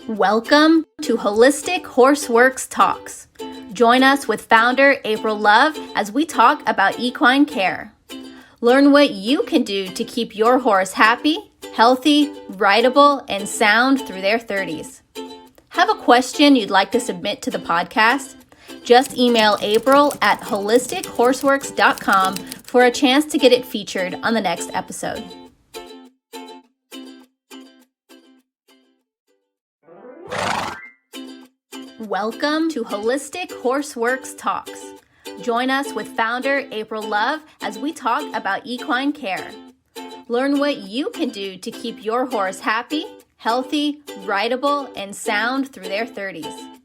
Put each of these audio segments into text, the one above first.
Welcome to Holistic Horseworks Talks. Join us with founder April Love as we talk about equine care. Learn what you can do to keep your horse happy, healthy, rideable, and sound through their 30s. Have a question you'd like to submit to the podcast? Just email April at HolisticHorseWorks.com for a chance to get it featured on the next episode. Welcome to Holistic Horseworks Talks. Join us with founder April Love as we talk about equine care. Learn what you can do to keep your horse happy, healthy, rideable, and sound through their 30s.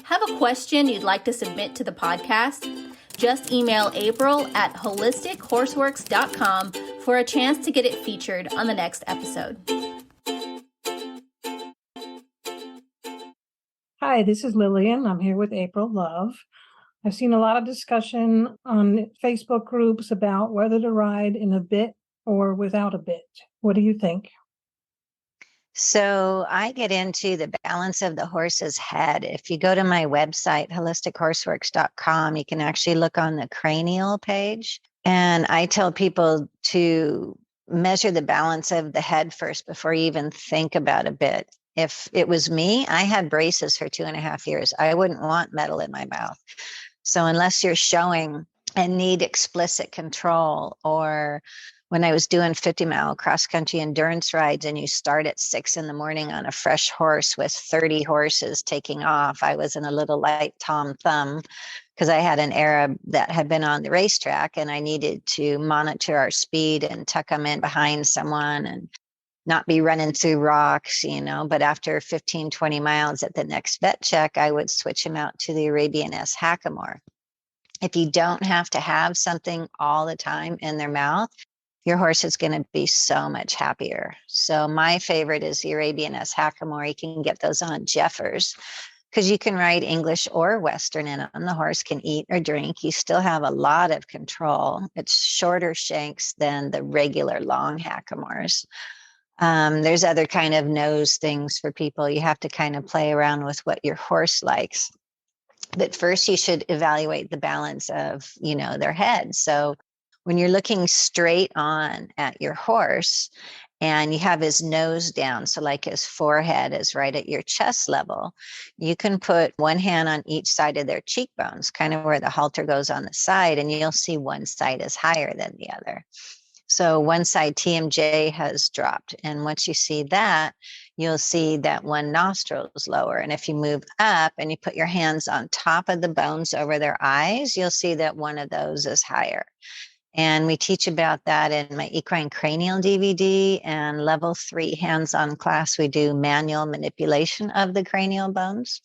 Have a question you'd like to submit to the podcast? Just email April at HolisticHorseWorks.com for a chance to get it featured on the next episode. Hi, this is Lillian. I'm here with April Love. I've seen a lot of discussion on Facebook groups about whether to ride in a bit or without a bit. What do you think? So I get into the balance of the horse's head. If you go to my website, HolisticHorseWorks.com, you can actually look on the cranial page. And I tell people to measure the balance of the head first before you even think about a bit. If it was me, I had braces for 2.5 years. I wouldn't want metal in my mouth. So unless you're showing and need explicit control, or when I was doing 50-mile cross-country endurance rides and you start at 6 a.m. on a fresh horse with 30 horses taking off, I was in a little light Tom Thumb because I had an Arab that had been on the racetrack and I needed to monitor our speed and tuck them in behind someone and not be running through rocks, but after 15, 20 miles at the next vet check, I would switch him out to the Arabian S Hackamore. If you don't have to have something all the time in their mouth, your horse is going to be so much happier. So my favorite is the Arabian S Hackamore. You can get those on Jeffers because you can ride English or Western in them. The horse can eat or drink. You still have a lot of control. It's shorter shanks than the regular long Hackamores. There's other kind of nose things for people. You have to kind of play around with what your horse likes. But first you should evaluate the balance of, their head. So when you're looking straight on at your horse and you have his nose down, so like his forehead is right at your chest level, you can put one hand on each side of their cheekbones, kind of where the halter goes on the side, and you'll see one side is higher than the other. So one side TMJ has dropped. And once you see that, you'll see that one nostril is lower. And if you move up and you put your hands on top of the bones over their eyes, you'll see that one of those is higher. And we teach about that in my equine cranial DVD and level 3 hands-on class. We do manual manipulation of the cranial bones.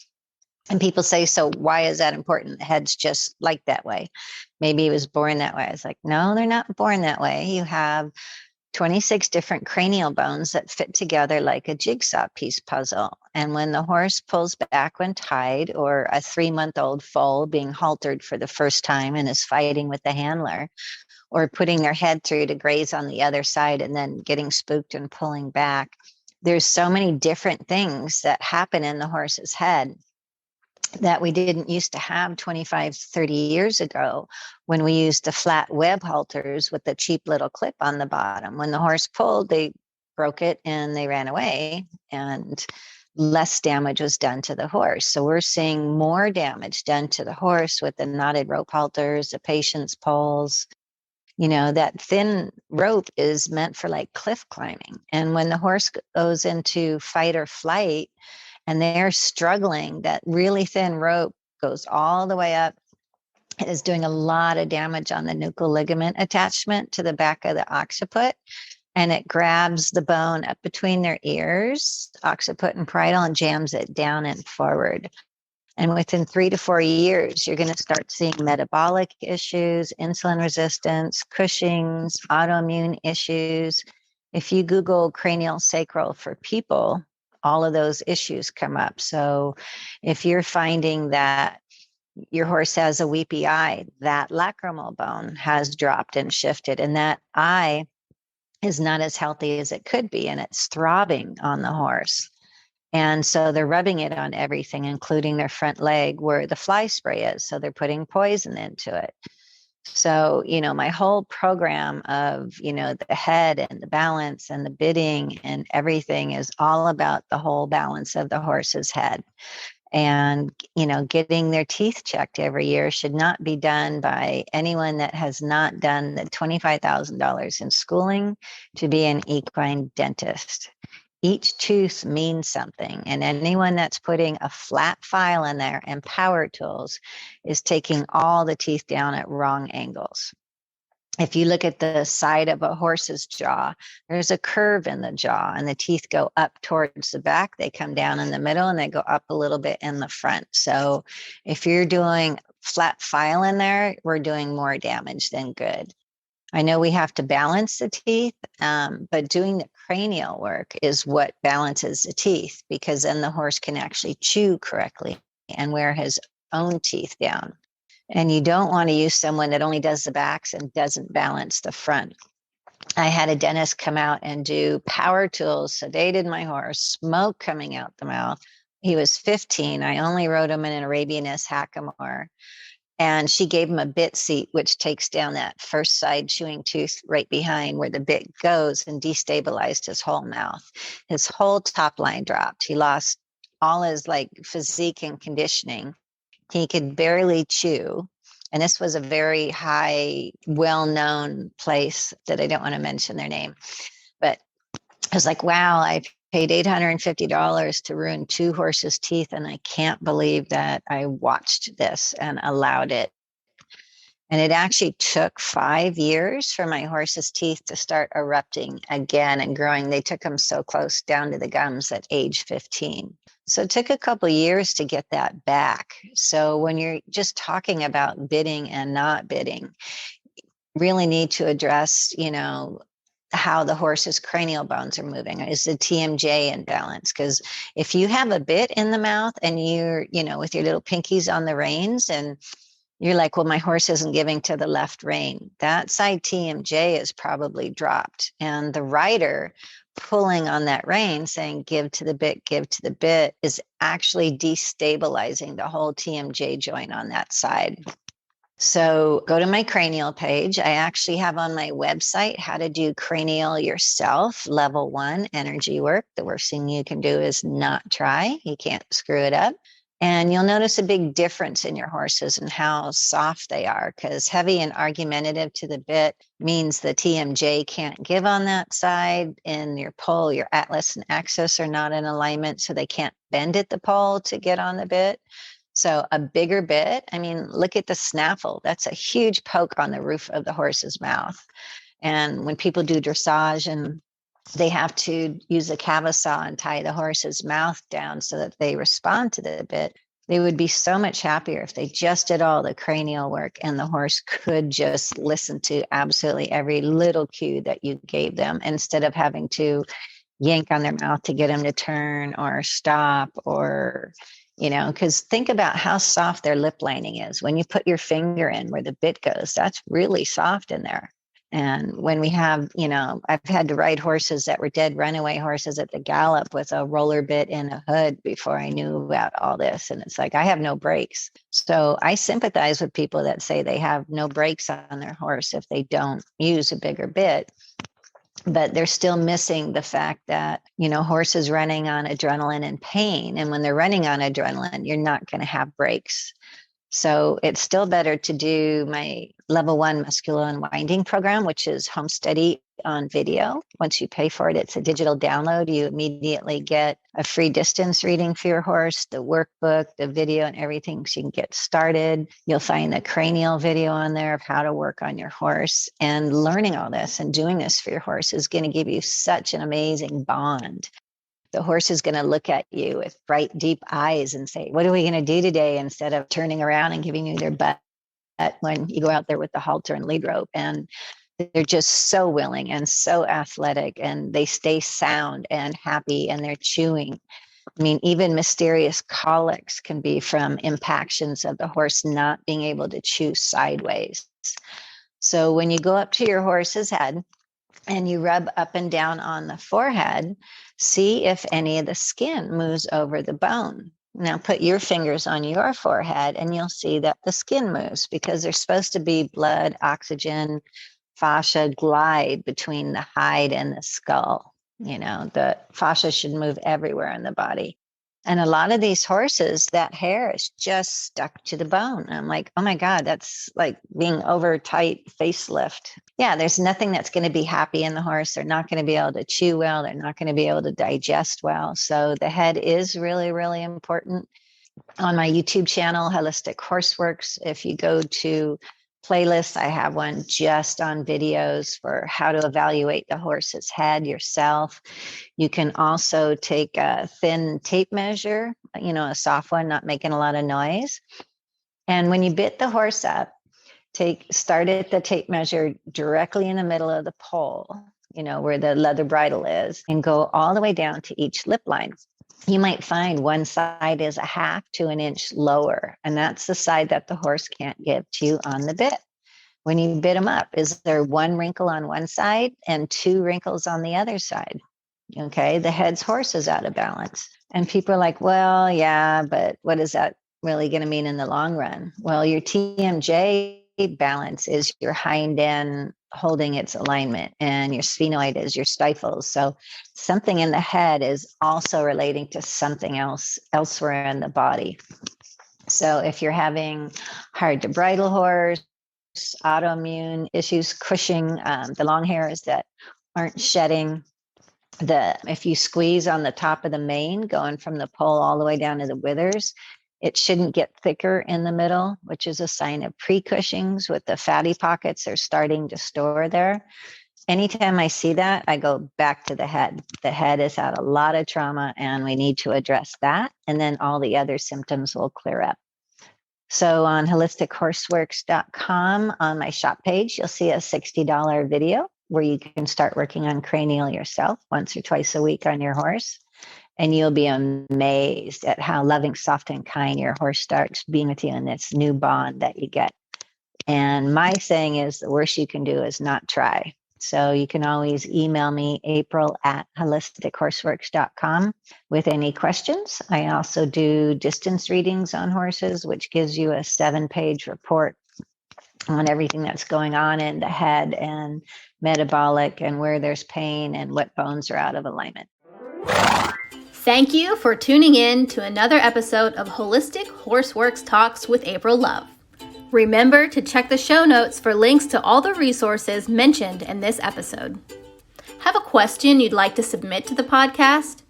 And people say, so why is that important? The head's just like that way. Maybe he was born that way. I was like, no, they're not born that way. You have 26 different cranial bones that fit together like a jigsaw piece puzzle. And when the horse pulls back when tied, or a 3-month-old foal being haltered for the first time and is fighting with the handler, or putting their head through to graze on the other side and then getting spooked and pulling back, there's so many different things that happen in the horse's head that we didn't used to have 25, 30 years ago when we used the flat web halters with the cheap little clip on the bottom. When the horse pulled, they broke it and they ran away, and less damage was done to the horse. So we're seeing more damage done to the horse with the knotted rope halters, the patience poles. That thin rope is meant for like cliff climbing. And when the horse goes into fight or flight, and they're struggling, that really thin rope goes all the way up. It is doing a lot of damage on the nuchal ligament attachment to the back of the occiput. And it grabs the bone up between their ears, occiput and parietal, and jams it down and forward. And within 3 to 4 years, you're going to start seeing metabolic issues, insulin resistance, Cushing's, autoimmune issues. If you Google cranial sacral for people, all of those issues come up. So if you're finding that your horse has a weepy eye, that lacrimal bone has dropped and shifted, and that eye is not as healthy as it could be, and it's throbbing on the horse. And so they're rubbing it on everything, including their front leg where the fly spray is. So they're putting poison into it. So, my whole program of, the head and the balance and the bitting and everything is all about the whole balance of the horse's head. And, getting their teeth checked every year should not be done by anyone that has not done the $25,000 in schooling to be an equine dentist. Each tooth means something, and anyone that's putting a flat file in there and power tools is taking all the teeth down at wrong angles. If you look at the side of a horse's jaw, there's a curve in the jaw, and the teeth go up towards the back. They come down in the middle, and they go up a little bit in the front. So if you're doing flat file in there, we're doing more damage than good. I know we have to balance the teeth, but doing the cranial work is what balances the teeth, because then the horse can actually chew correctly and wear his own teeth down. And you don't want to use someone that only does the backs and doesn't balance the front. I had a dentist come out and do power tools, sedated my horse, smoke coming out the mouth. He was 15. I only rode him in an Arabianist hackamore. And she gave him a bit seat, which takes down that first side chewing tooth right behind where the bit goes, and destabilized his whole mouth. His whole top line dropped. He lost all his physique and conditioning. He could barely chew. And this was a very high, well-known place that I don't want to mention their name. But I was like, wow, I paid $850 to ruin 2 horses' teeth, and I can't believe that I watched this and allowed it. And it actually took 5 years for my horse's teeth to start erupting again and growing. They took them so close down to the gums at age 15. So it took a couple of years to get that back. So when you're just talking about bidding and not bidding, really need to address, how the horse's cranial bones are moving. Is the TMJ in balance? Because if you have a bit in the mouth and you're, with your little pinkies on the reins, and you're like, well, my horse isn't giving to the left rein, that side TMJ is probably dropped. And the rider pulling on that rein saying, give to the bit, is actually destabilizing the whole TMJ joint on that side. So go to my cranial page. I actually have on my website how to do cranial yourself, level 1 energy work. The worst thing you can do is not try. You can't screw it up. And you'll notice a big difference in your horses and how soft they are, because heavy and argumentative to the bit means the TMJ can't give on that side. In your pole, your atlas and axis are not in alignment, so they can't bend at the pole to get on the bit. So a bigger bit, look at the snaffle. That's a huge poke on the roof of the horse's mouth. And when people do dressage and they have to use a cavassaw and tie the horse's mouth down so that they respond to the bit, they would be so much happier if they just did all the cranial work and the horse could just listen to absolutely every little cue that you gave them, instead of having to yank on their mouth to get them to turn or stop, or because think about how soft their lip lining is. When you put your finger in where the bit goes, that's really soft in there. And when we have, I've had to ride horses that were dead runaway horses at the gallop with a roller bit and a hood before I knew about all this. And it's like, I have no brakes. So I sympathize with people that say they have no brakes on their horse if they don't use a bigger bit. But they're still missing the fact that, horses running on adrenaline and pain. And when they're running on adrenaline, you're not going to have brakes. So it's still better to do my level 1 muscular unwinding program, which is home study on video. Once you pay for it, it's a digital download. You immediately get a free distance reading for your horse, the workbook, the video, and everything, so you can get started. You'll find the cranial video on there of how to work on your horse. And learning all this and doing this for your horse is going to give you such an amazing bond. The horse is going to look at you with bright, deep eyes and say, what are we going to do today? Instead of turning around and giving you their butt when you go out there with the halter and lead rope. And they're just so willing and so athletic, and they stay sound and happy, and they're chewing. Even mysterious colics can be from impactions of the horse not being able to chew sideways. So when you go up to your horse's head, and you rub up and down on the forehead, see if any of the skin moves over the bone. Now put your fingers on your forehead and you'll see that the skin moves, because there's supposed to be blood, oxygen, fascia glide between the hide and the skull. The fascia should move everywhere in the body. And a lot of these horses, that hair is just stuck to the bone. I'm like, oh my God, that's like being over tight facelift. Yeah, there's nothing that's going to be happy in the horse. They're not going to be able to chew well. They're not going to be able to digest well. So the head is really, really important. On my YouTube channel, Holistic Horseworks, if you go to playlists, I have one just on videos for how to evaluate the horse's head yourself. You can also take a thin tape measure, a soft one, not making a lot of noise. And when you bit the horse up, start at the tape measure directly in the middle of the pole, where the leather bridle is, and go all the way down to each lip line. You might find one side is a half to an inch lower, and that's the side that the horse can't give to you on the bit. When you bit them up, is there one wrinkle on one side and two wrinkles on the other side? Okay, the head's horse is out of balance. And people are like, well, yeah, but what is that really going to mean in the long run? Well, your TMJ balance is your hind end holding its alignment, and your sphenoid is your stifles. So something in the head is also relating to something else elsewhere in the body. So if you're having hard to bridle horse, autoimmune issues, Cushing, the long hairs that aren't shedding, if you squeeze on the top of the mane going from the pole all the way down to the withers, it shouldn't get thicker in the middle, which is a sign of pre-Cushing's with the fatty pockets they're starting to store there. Anytime I see that, I go back to the head. The head has had a lot of trauma and we need to address that. And then all the other symptoms will clear up. So on HolisticHorseWorks.com, on my shop page, you'll see a $60 video where you can start working on cranial yourself once or twice a week on your horse. And you'll be amazed at how loving, soft, and kind your horse starts being with you in this new bond that you get. And my saying is the worst you can do is not try. So you can always email me, April at HolisticHorseWorks.com with any questions. I also do distance readings on horses, which gives you a 7-page report on everything that's going on in the head and metabolic and where there's pain and what bones are out of alignment. Thank you for tuning in to another episode of Holistic Horseworks Talks with April Love. Remember to check the show notes for links to all the resources mentioned in this episode. Have a question you'd like to submit to the podcast?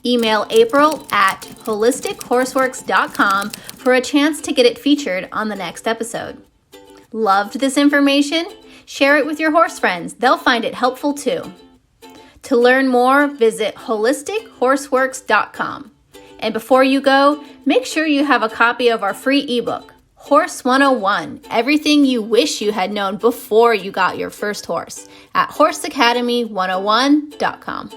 Email April at HolisticHorseWorks.com for a chance to get it featured on the next episode. Loved this information? Share it with your horse friends. They'll find it helpful too. To learn more, visit HolisticHorseWorks.com. And before you go, make sure you have a copy of our free ebook, Horse 101, Everything You Wish You Had Known Before You Got Your First Horse, at HorseAcademy101.com.